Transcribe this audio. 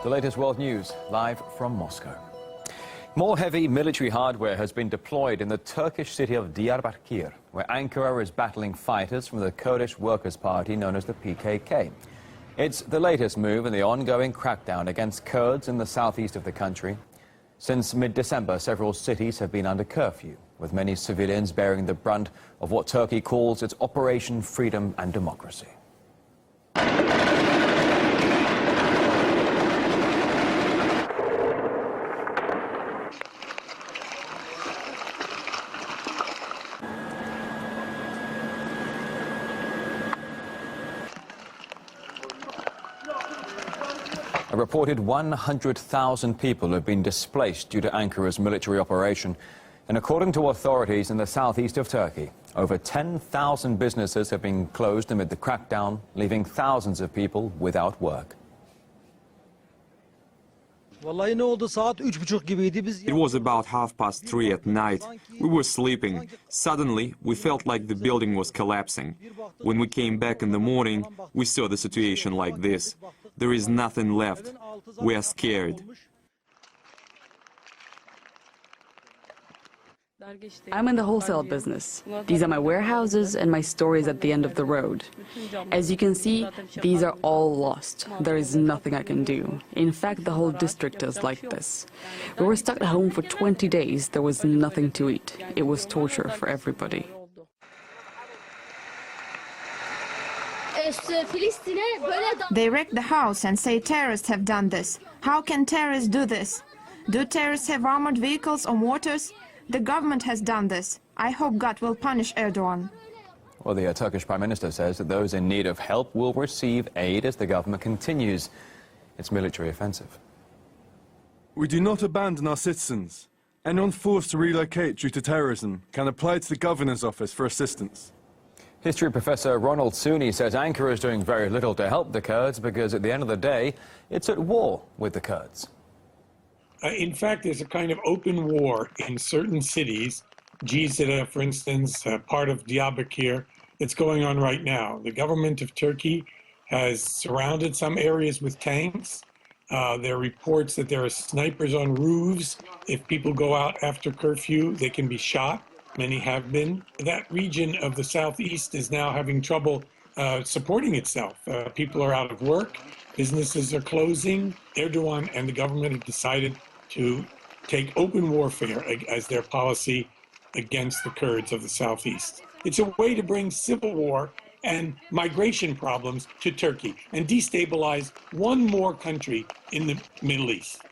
The latest world news, live from Moscow. More heavy military hardware has been deployed in the Turkish city of Diyarbakir, where Ankara is battling fighters from the Kurdish Workers' Party known as the PKK. It's the latest move in the ongoing crackdown against Kurds in the southeast of the country. Since mid-December, several cities have been under curfew, with many civilians bearing the brunt of what Turkey calls its Operation Freedom and Democracy. A reported 100,000 people have been displaced due to Ankara's military operation. And according to authorities in the southeast of Turkey, over 10,000 businesses have been closed amid the crackdown, leaving thousands of people without work. It was about 3:30 at night. We were sleeping. Suddenly, we felt like the building was collapsing. When we came back in the morning, we saw the situation like this. There is nothing left. We are scared. I'm in the wholesale business. These are my warehouses and my stores at the end of the road. As you can see, these are all lost. There is nothing I can do. In fact, the whole district is like this. We were stuck at home for 20 days. There was nothing to eat. It was torture for everybody. They wreck the house and say terrorists have done this. How can terrorists do this? Do terrorists have armored vehicles or mortars? The government has done this. I hope God will punish Erdogan. Well, the Turkish Prime Minister says that those in need of help will receive aid as the government continues its military offensive. We do not abandon our citizens. Anyone forced to relocate due to terrorism can apply to the Governor's Office for assistance. History professor Ronald Sunni says Ankara is doing very little to help the Kurds because at the end of the day, it's at war with the Kurds. In fact, there's a kind of open war in certain cities, Cizre, for instance, part of Diyarbakir, that's going on right now. The government of Turkey has surrounded some areas with tanks. There are reports that there are snipers on roofs. If people go out after curfew, they can be shot. Many have been. That region of the southeast is now having trouble supporting itself. People are out of work. Businesses are closing. Erdogan and the government have decided to take open warfare as their policy against the Kurds of the southeast. It's a way to bring civil war and migration problems to Turkey and destabilize one more country in the Middle East.